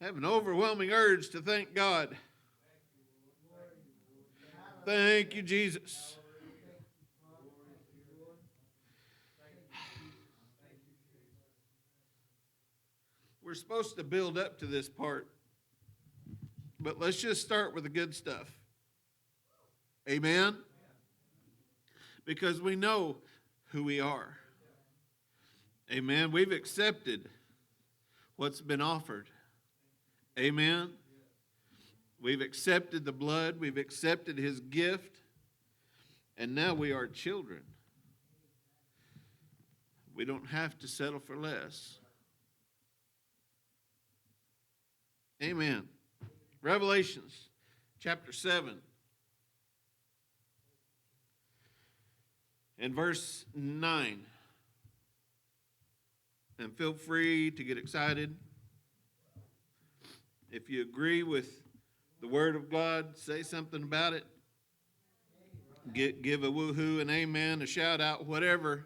have an overwhelming urge to thank God. Thank you, Jesus. We're supposed to build up to this part, but let's just start with the good stuff. Amen? Because we know who we are. Amen. We've accepted what's been offered. Amen. We've accepted the blood. We've accepted his gift. And now we are children. We don't have to settle for less. Amen. Revelations chapter 7 and verse 9. And feel free to get excited. If you agree with the Word of God, say something about it. Give a woohoo, an amen, a shout out, whatever.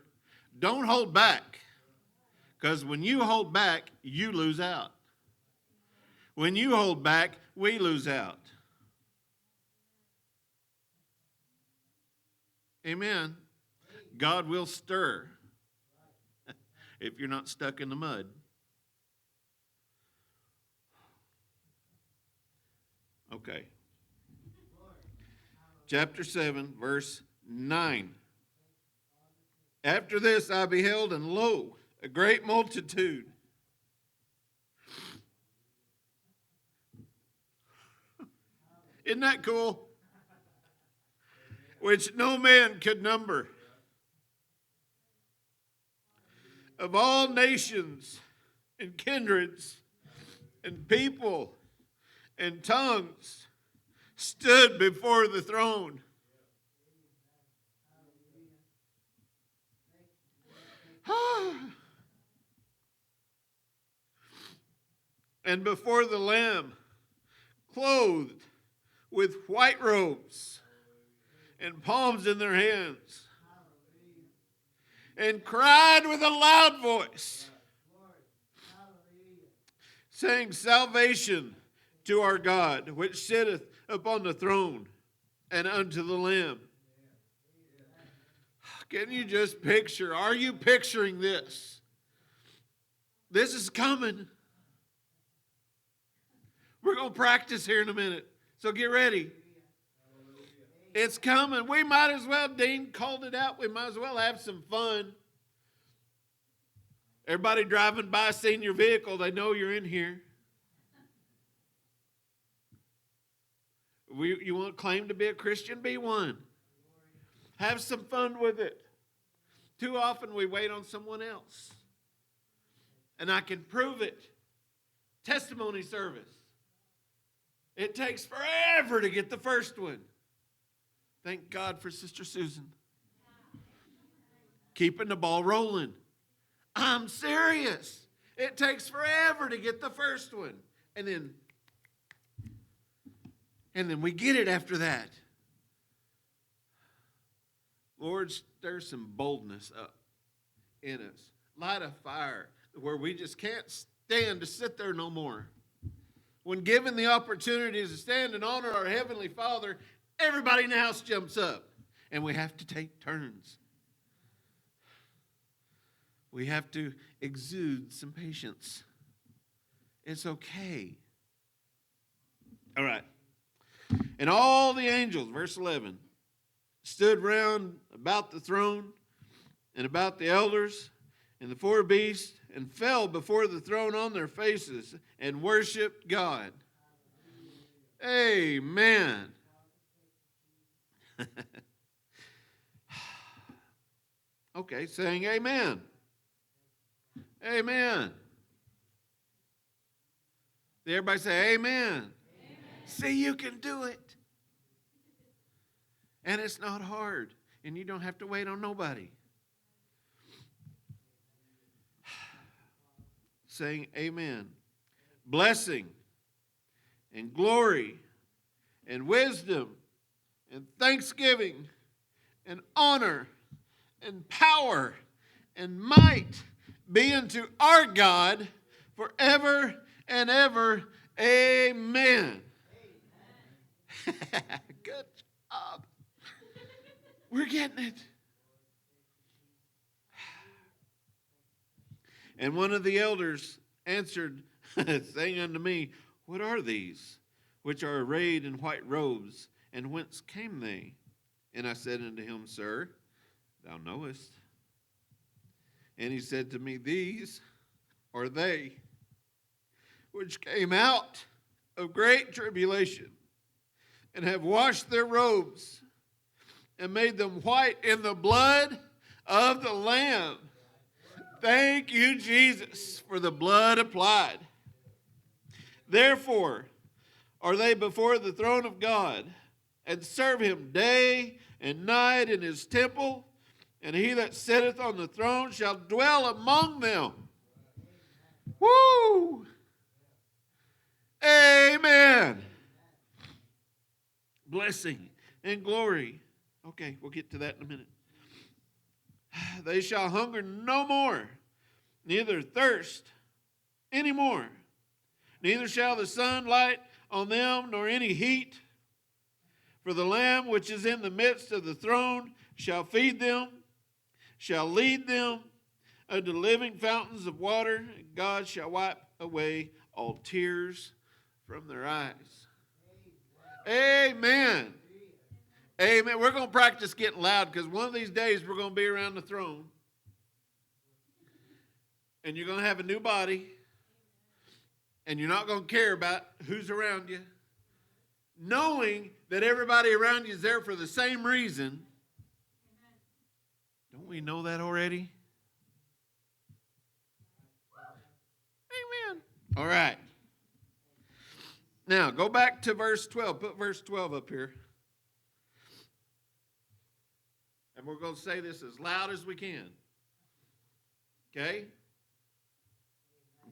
Don't hold back. Because when you hold back, you lose out. When you hold back, we lose out. Amen. God will stir if you're not stuck in the mud. Okay. Chapter 7, verse 9. After this I beheld, and lo, a great multitude. Isn't that cool? Which no man could number. Of all nations and kindreds and people and tongues stood before the throne. And before the Lamb, clothed with white robes and palms in their hands, and cried with a loud voice, saying, Salvation to our God, which sitteth upon the throne, and unto the Lamb. Can you just picture? Are you picturing this? This is coming. We're going to practice here in a minute, so get ready. It's coming. We might as well, Dean called it out, we might as well have some fun. Everybody driving by, seeing your vehicle, they know you're in here. You want to claim to be a Christian? Be one. Have some fun with it. Too often we wait on someone else. And I can prove it. Testimony service. It takes forever to get the first one. Thank God for Sister Susan. Keeping the ball rolling. I'm serious. It takes forever to get the first one. And then we get it after that. Lord, stir some boldness up in us. Light a fire where we just can't stand to sit there no more. When given the opportunity to stand and honor our Heavenly Father, everybody in the house jumps up. And we have to take turns. We have to exude some patience. It's okay. All right. And all the angels, verse 11, stood round about the throne and about the elders and the four beasts, and fell before the throne on their faces and worshiped God. Amen. Okay, saying amen. Amen. Did everybody say amen? Amen? See, you can do it. And it's not hard. And you don't have to wait on nobody. Saying amen. Blessing and glory and wisdom and thanksgiving and honor and power and might be unto our God forever and ever. Amen. Good job. We're getting it. And one of the elders answered, saying unto me, What are these, which are arrayed in white robes, and whence came they? And I said unto him, Sir, thou knowest. And he said to me, These are they which came out of great tribulation, and have washed their robes, and made them white in the blood of the Lamb. Thank you, Jesus, for the blood applied. Therefore are they before the throne of God, and serve him day and night in his temple, and he that sitteth on the throne shall dwell among them. Woo! Amen. Blessing and glory. Okay, we'll get to that in a minute. They shall hunger no more, neither thirst any more. Neither shall the sun light on them, nor any heat. For the Lamb which is in the midst of the throne shall feed them, shall lead them unto living fountains of water, and God shall wipe away all tears from their eyes. Amen. Amen. We're going to practice getting loud, because one of these days we're going to be around the throne. And you're going to have a new body. And you're not going to care about who's around you. Knowing that everybody around you is there for the same reason. Don't we know that already? Amen. All right. Now, go back to verse 12. Put verse 12 up here. And we're going to say this as loud as we can. Okay?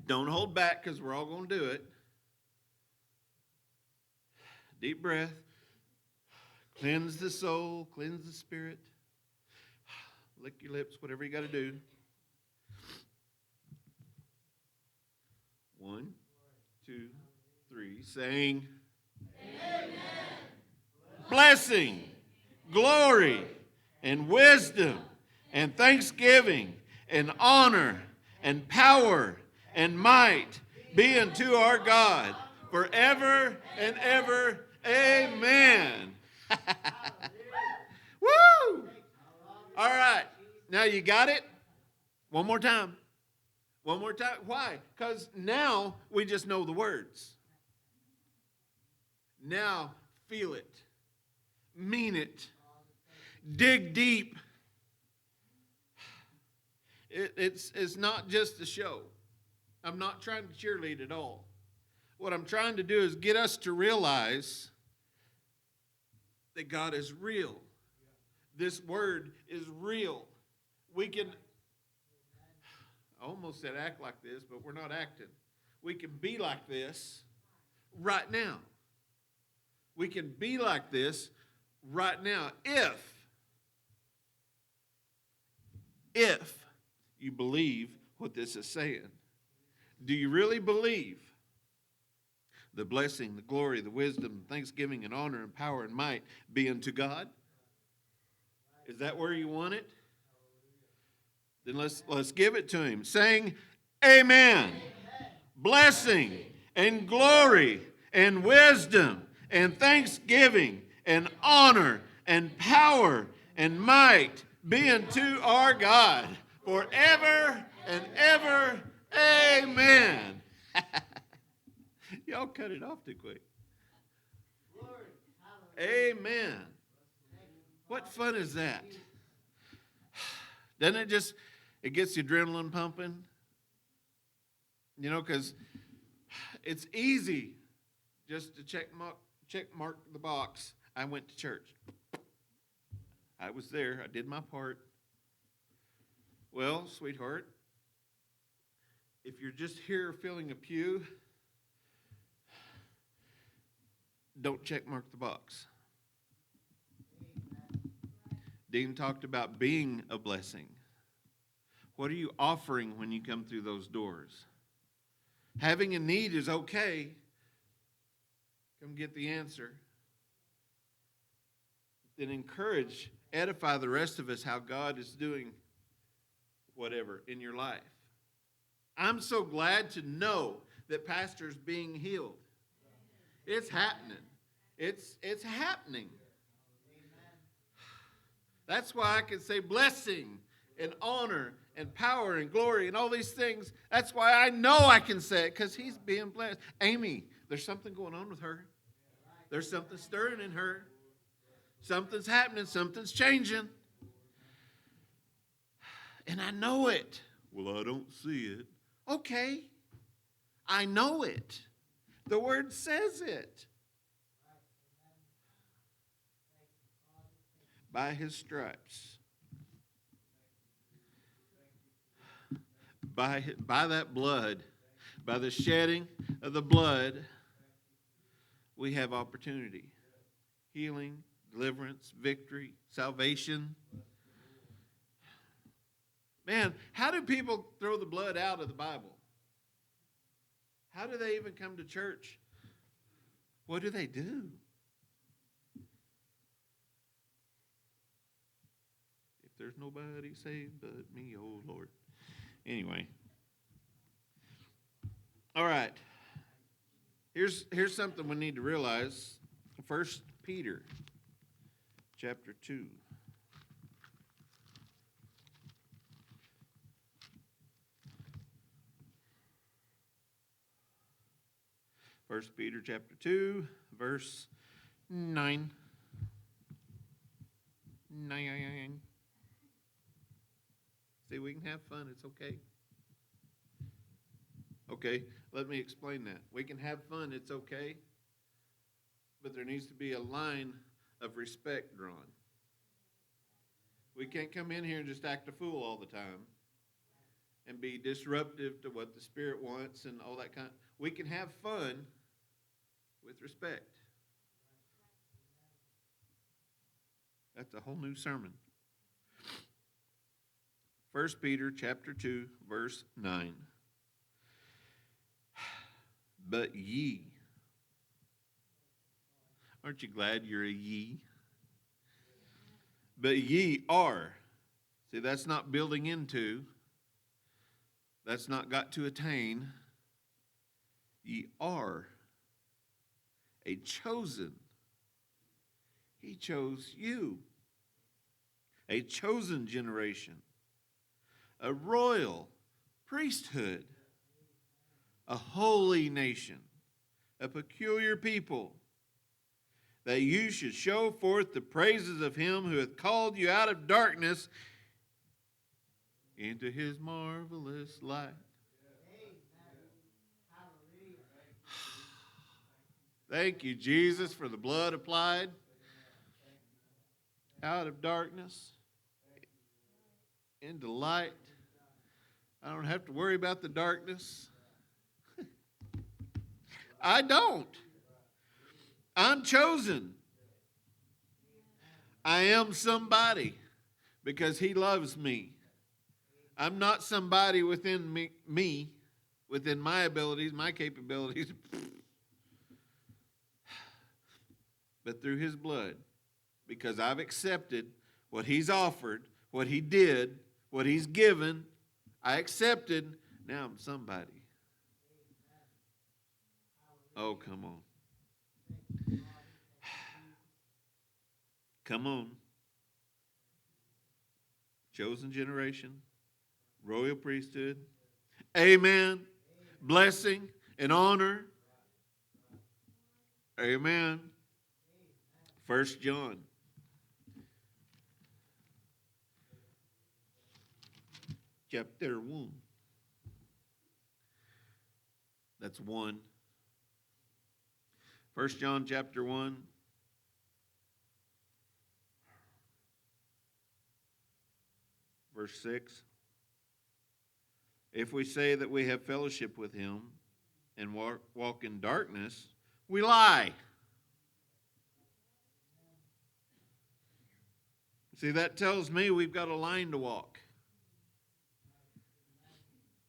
Don't hold back, because we're all going to do it. Deep breath. Cleanse the soul. Cleanse the spirit. Lick your lips, whatever you got to do. 1, 2, 3. Saying, Amen. Blessing, glory, and wisdom, and thanksgiving, and honor, and power, and might be unto our God forever and ever. Amen. Woo! All right. Now you got it? One more time. One more time. Why? Because now we just know the words. Now feel it. Mean it. Dig deep. It's not just a show. I'm not trying to cheerlead at all. What I'm trying to do is get us to realize that God is real. This word is real. We can, I almost said act like this, but we're not acting. We can be like this right now. We can be like this right now if you believe what this is saying. Do you really believe the blessing, the glory, the wisdom, thanksgiving, and honor, and power, and might be unto God? Is that where you want it? Then let's give it to him, saying, Amen. Blessing and glory and wisdom and thanksgiving and honor and power and might be unto our God forever and ever. Amen. Y'all cut it off too quick. Amen. What fun is that? Doesn't it gets the adrenaline pumping? You know, because it's easy just to check mark the box. I went to church. I was there. I did my part. Well, sweetheart, if you're just here filling a pew, don't check mark the box. Dean talked about being a blessing. What are you offering when you come through those doors? Having a need is okay, come get the answer. Then encourage, edify the rest of us how God is doing whatever in your life. I'm so glad to know that Pastor's being healed. It's happening. It's happening. That's why I can say blessing and honor and power and glory and all these things. That's why I know I can say it, because he's being blessed. Amy, there's something going on with her. There's something stirring in her. Something's happening. Something's changing. And I know it. Well, I don't see it. Okay. I know it. The Word says it. By his stripes. By that blood. By the shedding of the blood, we have opportunity. Healing, deliverance, victory, salvation. Man, how do people throw the blood out of the Bible? How do they even come to church? What do they do? If there's nobody saved but me, oh Lord. Anyway. All right. Here's something we need to realize. 1 Peter chapter 2. First Peter chapter 2, verse 9. 9. See, we can have fun. It's okay. Okay, let me explain that. We can have fun. It's okay. But there needs to be a line of respect drawn. We can't come in here and just act a fool all the time and be disruptive to what the Spirit wants and all that kind. We can have fun with respect. That's a whole new sermon. 1 Peter chapter 2, verse 9. But ye. Aren't you glad you're a ye? But ye are. See, that's not building into. That's not got to attain. Ye are a chosen. He chose you. A chosen generation. A royal priesthood. A holy nation. A peculiar people. That you should show forth the praises of him who hath called you out of darkness into his marvelous light. Thank you, Jesus, for the blood applied out of darkness into light. I don't have to worry about the darkness. I don't. I'm chosen. I am somebody because he loves me. I'm not somebody within me, within my abilities, my capabilities, but through his blood, because I've accepted what he's offered, what he did, what he's given. I accepted. Now I'm somebody. Oh, come on. Come on. Chosen generation, royal priesthood. Amen. Blessing and honor. Amen. 1 John. Chapter 1. That's 1. 1 John chapter 1. Verse 6. If we say that we have fellowship with him and walk in darkness, we lie. See, that tells me we've got a line to walk.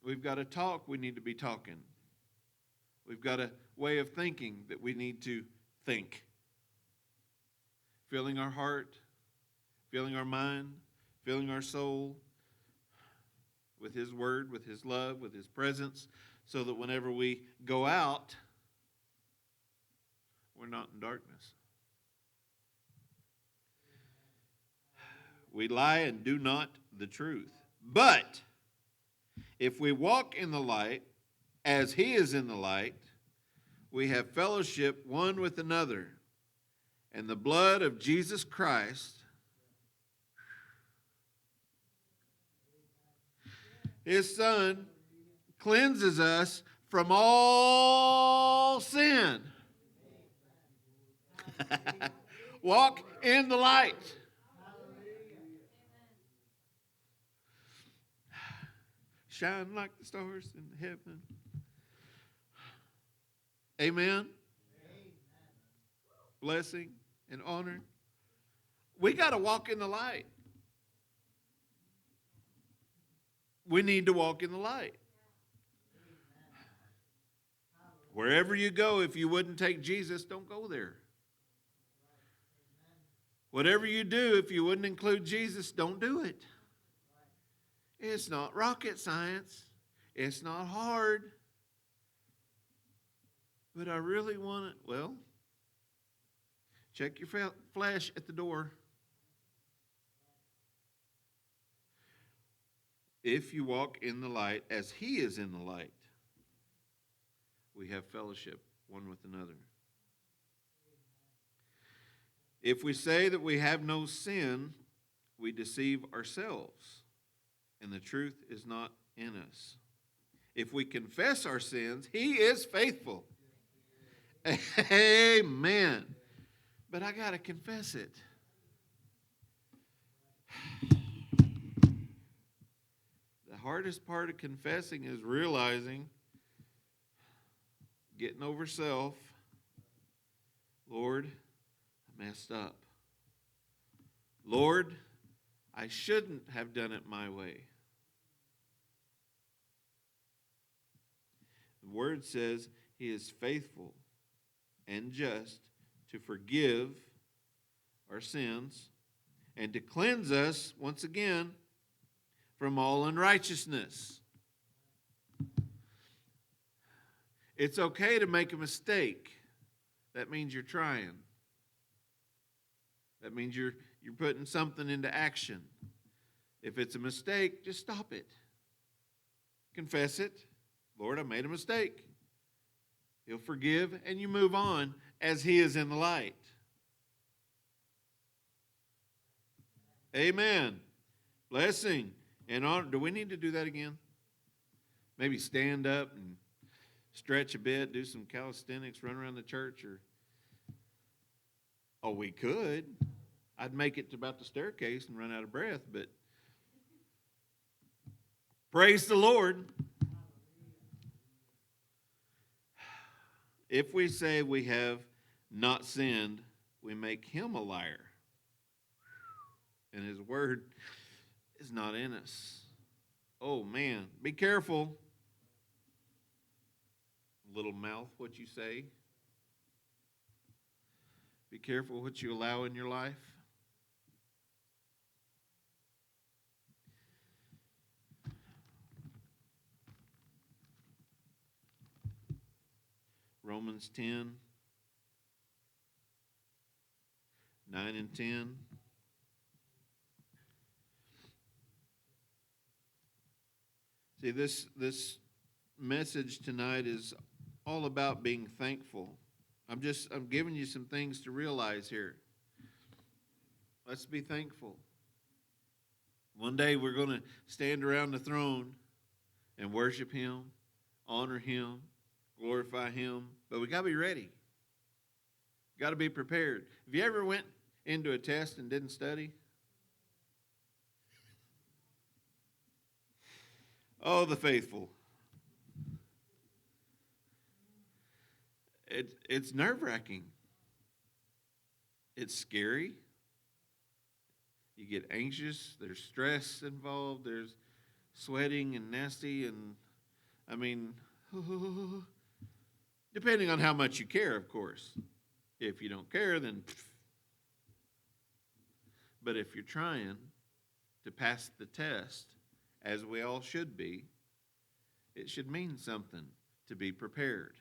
We've got a talk we need to be talking. We've got a way of thinking that we need to think. Filling our heart, filling our mind, filling our soul with His Word, with His love, with His presence, so that whenever we go out, we're not in darkness. We lie and do not the truth. But if we walk in the light, as He is in the light, we have fellowship one with another. And the blood of Jesus Christ, His Son, cleanses us from all sin. Walk in the light. Shine like the stars in heaven. Amen. Blessing and honor. We got to walk in the light. We need to walk in the light. Wherever you go, if you wouldn't take Jesus, don't go there. Whatever you do, if you wouldn't include Jesus, don't do it. It's not rocket science. It's not hard. But I really want it. Well, check your flesh at the door. If you walk in the light as He is in the light, we have fellowship one with another. If we say that we have no sin, we deceive ourselves, and the truth is not in us. If we confess our sins, He is faithful. Amen. But I got to confess it. The hardest part of confessing is realizing, getting over self. Lord, I messed up. Lord, I shouldn't have done it my way. The Word says He is faithful and just to forgive our sins and to cleanse us, once again, from all unrighteousness. It's okay to make a mistake. That means you're trying. That means you're putting something into action. If it's a mistake, just stop it. Confess it. Lord, I made a mistake. He'll forgive, and you move on as He is in the light. Amen. Blessing and honor. Do we need to do that again? Maybe stand up and stretch a bit, do some calisthenics, run around the church, or we could. I'd make it to about the staircase and run out of breath, but praise the Lord. If we say we have not sinned, we make Him a liar, and His word is not in us. Oh, man. Be careful. Little mouth, what you say. Be careful what you allow in your life. Romans 10, 9 and 10. See, this message tonight is all about being thankful. I'm giving you some things to realize here. Let's be thankful. One day we're going to stand around the throne and worship Him, honor Him, glorify Him. But we got to be ready. Got to be prepared. Have you ever went into a test and didn't study? Oh, the faithful. It's nerve-wracking. It's scary. You get anxious. There's stress involved. There's sweating and nasty. And, I mean, depending on how much you care, of course. If you don't care, then but if you're trying to pass the test, as we all should be, it should mean something to be prepared.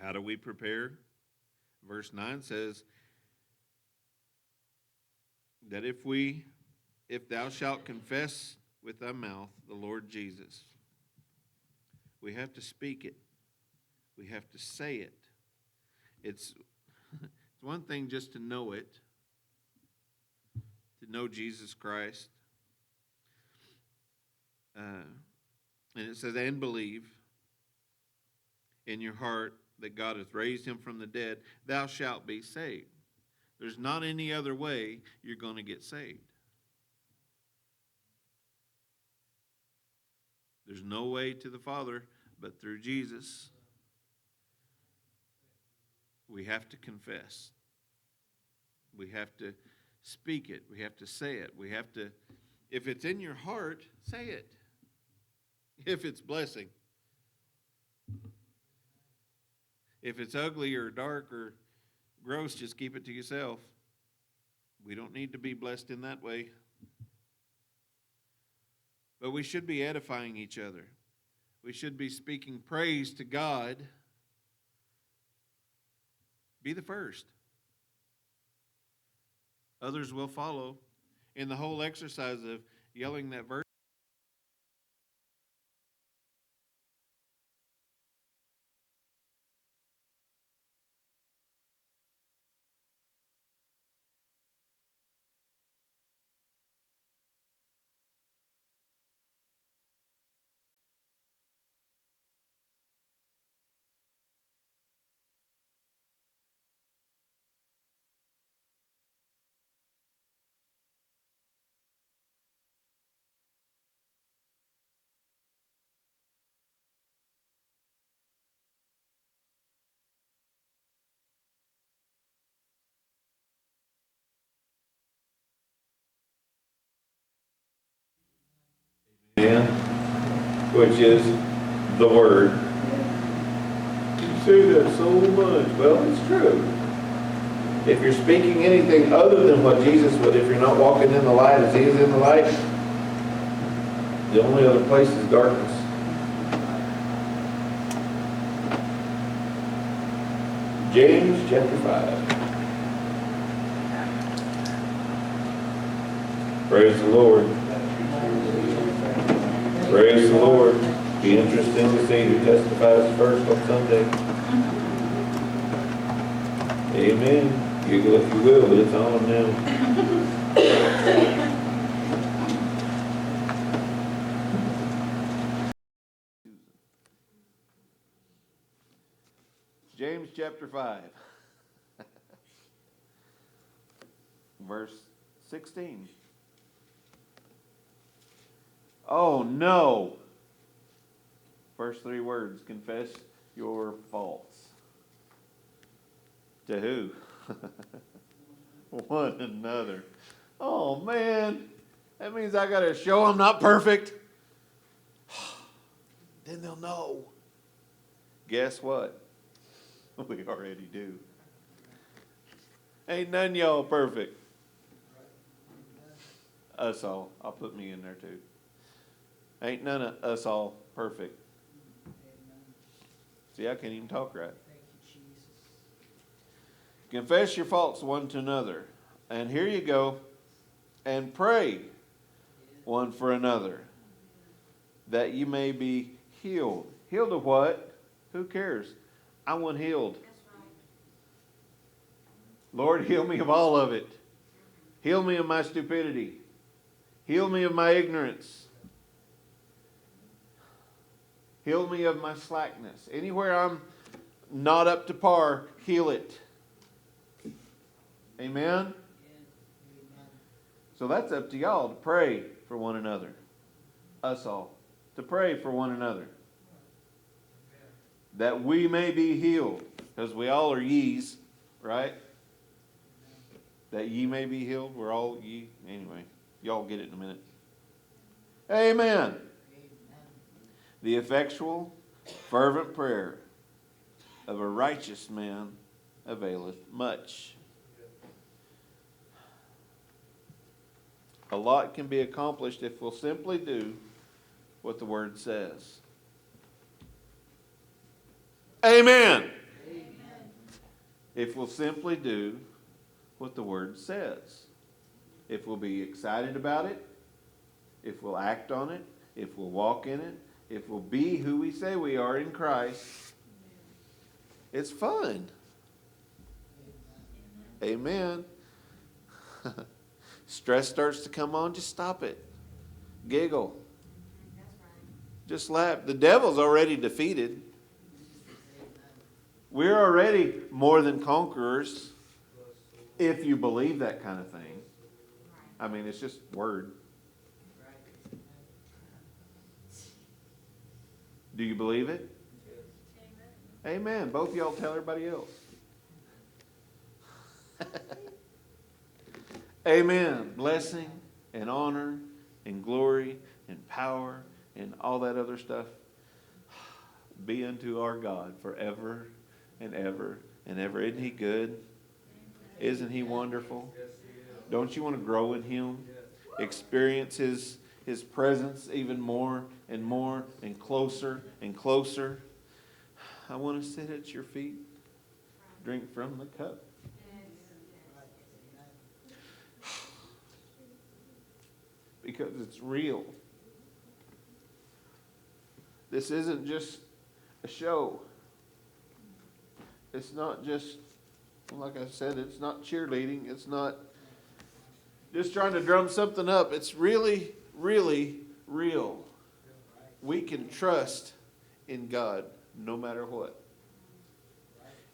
How do we prepare? Verse 9 says that if thou shalt confess with thy mouth the Lord Jesus, we have to speak it. We have to say it. It's one thing just to know it, to know Jesus Christ. And it says, and believe in your heart that God hath raised him from the dead, thou shalt be saved. There's not any other way you're going to get saved. There's no way to the Father but through Jesus. We have to confess. We have to speak it. We have to say it. We have to, if it's in your heart, say it. If it's blessing. If it's ugly or dark or gross, just keep it to yourself. We don't need to be blessed in that way. But we should be edifying each other. We should be speaking praise to God. Be the first. Others will follow. In the whole exercise of yelling that verse, which is the Word. You say that so much. Well, it's true. If you're speaking anything other than what Jesus would, if you're not walking in the light as he is in the light, the only other place is darkness. James chapter 5. Praise the Lord. Praise the Lord. Be interesting to see who testifies first on Sunday. Amen. Giggle if you will, but it's on now. James chapter 5. Verse 16. Oh no. First three words, confess your faults. To who? One another. Oh man, that means I gotta show I'm not perfect. Then they'll know. Guess what? We already do. Ain't none of y'all perfect. Us all. I'll put me in there too. Ain't none of us all perfect. See, I can't even talk right. Confess your faults one to another. And here you go. And pray one for another, that you may be healed. Healed of what? Who cares? I want healed. Lord, heal me of all of it. Heal me of my stupidity. Heal me of my ignorance. Heal me of my slackness. Anywhere I'm not up to par, heal it. Amen? So that's up to y'all to pray for one another. Us all. To pray for one another. That we may be healed. Because we all are ye's, right? That ye may be healed. We're all ye. Anyway, y'all get it in a minute. Amen. The effectual, Fervent prayer of a righteous man availeth much. A lot can be accomplished if we'll simply do what the Word says. Amen. Amen. If we'll simply do what the Word says. If we'll be excited about it, if we'll act on it, if we'll walk in it, if we'll be who we say we are in Christ, it's fun. Amen. Stress starts to come on, just stop it. Giggle. Just laugh. The devil's already defeated. We're already more than conquerors if you believe that kind of thing. I mean, it's just word. Do you believe it? Amen. Amen. Both of y'all tell everybody else. Amen. Blessing and honor and glory and power and all that other stuff be unto our God forever and ever and ever. Isn't He good? Isn't He wonderful? Don't you want to grow in Him? Experience His presence even more and more and closer and closer. I want to sit at your feet, drink from the cup. Because it's real. This isn't just a show. It's not just, like I said, it's not cheerleading. It's not just trying to drum something up. It's really, really real. We can trust in God no matter what.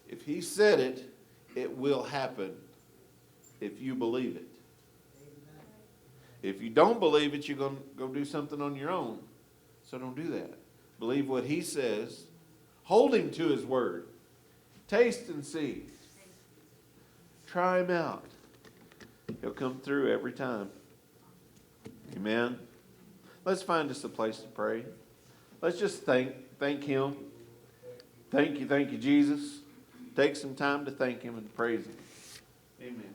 If He said it, it will happen if you believe it. If you don't believe it, you're going to go do something on your own. So don't do that. Believe what He says. Hold Him to His word. Taste and see. Try Him out. He'll come through every time. Amen. Let's find us a place to pray. Let's just thank Him. Thank you, Jesus. Take some time to thank Him and praise Him. Amen.